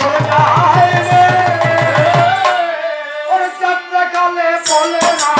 চলে যায় রে ওর যাত্রা কালে বলে না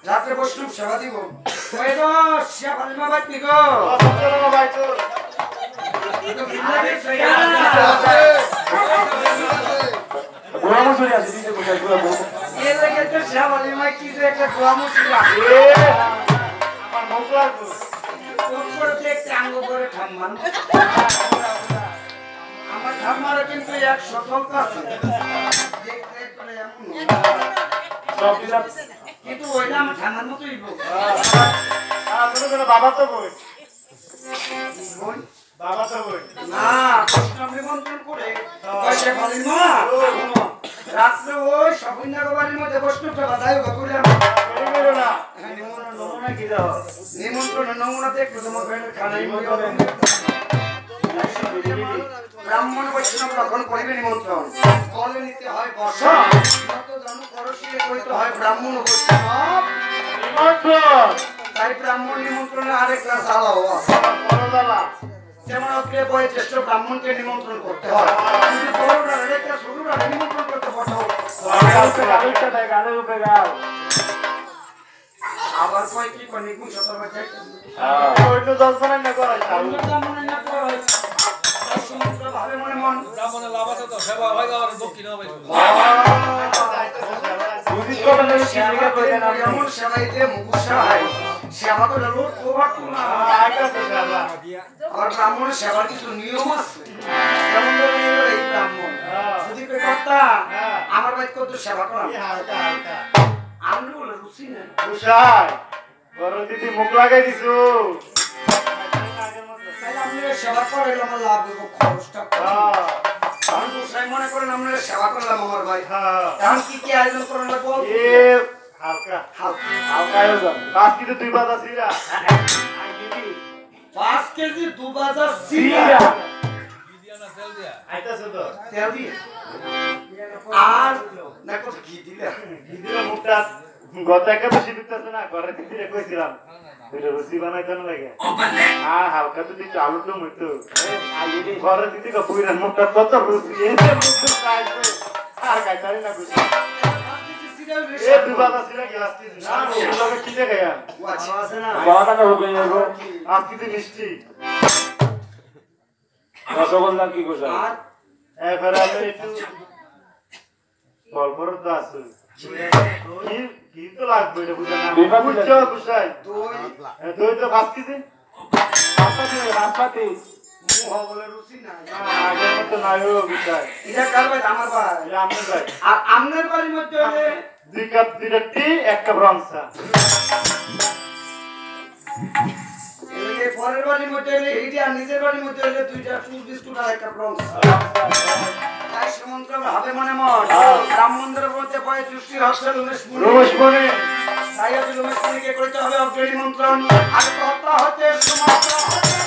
রাত্রে বসলুম সেবা দিব ওই তো সেবা দিমা বাইত নিগো বাইত গোয়া মুসুরি আছে দিতে কোথায় গোয়া বউ এর লাগে তো সেবা দিমা কি যে একটা গোয়া মুসুরি আছে আমার মুখলা কোন করে দেখতে আঙ্গ করে ঠাম্মান আমার ঠাম্মারও কিন্তু 100 চলতে আছে দেখতে করে এমন সব দিলা কিন্তু ওইটা আমার ঠান্ডার মতোই বাবা তো বই বাবা তো বই না নিমন্ত্রণ করে পয়সা পালি না রাত্রে ওই সফিনার বাড়ির মধ্যে বৈষ্ণবটা বাজায় করলাম না নমুনা কি দাও নিমন্ত্রণ নমুনাতে একটু তোমার খানাই ব্রাহ্মণ বৈষ্ণব তখন করিবে নিমন্ত্রণ কলে নিতে হয় বর্ষা হয় ব্রাহ্মণ বৈষ্ণব নিমন্ত্রণ তাই ব্রাহ্মণ নিমন্ত্রণে আরেক গ্লাস আলাও যেমন অপ্রিয় বয়োজ্যেষ্ঠ ব্রাহ্মণকে নিমন্ত্রণ করতে হয় যদি বড়রা আরেক গ্লাস ছোটরা নিমন্ত্রণ করতে পাঠাও আবার কয় কি কয় নিকুঞ্জ শতবার চাই ওইটা দর্শন না করাই না করাই সমুদ্র ভাবে মনে মন ব্রাহ্মণের লাভ আছে তো সেবা হয় আর দক্ষিণ হবে বুঝিস কোন সেবা করে না এমন সেবাইতে মুকুশাই সেবা তো লোক ওভার তো না আটা সেবা আর ব্রাহ্মণের সেবার কিছু নিয়ম আছে যেমন এই ব্রাহ্মণ যদি কথা আমার বাইত কত সেবা করা আমি বলে রুচি না মুকুশাই বড় দিদি মুখ লাগাই দিছো সেবা করাইলে আমার লাভ দেবো খরচটা আমি গোসাই মনে করেন আমরা সেবা করলাম আমার ভাই এখন কি কি আয়োজন করেন বল হালকা হালকা হালকা আয়োজন 5 কেজি 2 বাজা সিরা 5 কেজি 2 বাজা সিরা তেল দিয়া আইতাছে তো তেল দিয়া আর না কত ঘি দিলে মুখটা গত একটা বেশি বিকতাছে না ঘরে দিদিরে কইছিলাম এটা রুচি বানাইতে না লাগে হালকা যদি চালু তো মতো ঘরে দিদি কইরা মুখটা কত রুচি এই যে মুখ খাইছে আর খাইতারি না বুঝি এ দুবাদা সিরা গ্লাস কি না ওগুলো কি দেখে ও আচ্ছা আছে না বাবা না হয়ে যাবে আজকে তো মিষ্টি রসগোল্লা কি গোসা আর এবারে আমি একটু বলবর তো আছে কি তো লাগবে এটা বুঝা না বুঝছো বুঝাই দই তো 5 কেজি 5 কেজি বলে রুচি নাই আগের মতো নাই ও বিষয় এটা কার ভাই আমার ভাই এটা আপনার ভাই আর আমনের বাড়ির মধ্যে হলে 2 কাপ 2 টি 1 কাপ রং চা এই পরের বাড়ির মধ্যে হলে এইটা আর নিজের বাড়ির মধ্যে হলে 2টা টুল বিস্কুট আর 1 কাপ রং তাই সমন্ত্র হবে মনে মন রাম মন্দিরের মধ্যে পয়ে দৃষ্টি হচ্ছে রমেশ মনে তাই আমি রমেশ মনিকে করতে হবে অগ্রণী মন্ত্রণ আর কথা হচ্ছে সমন্ত্র হচ্ছে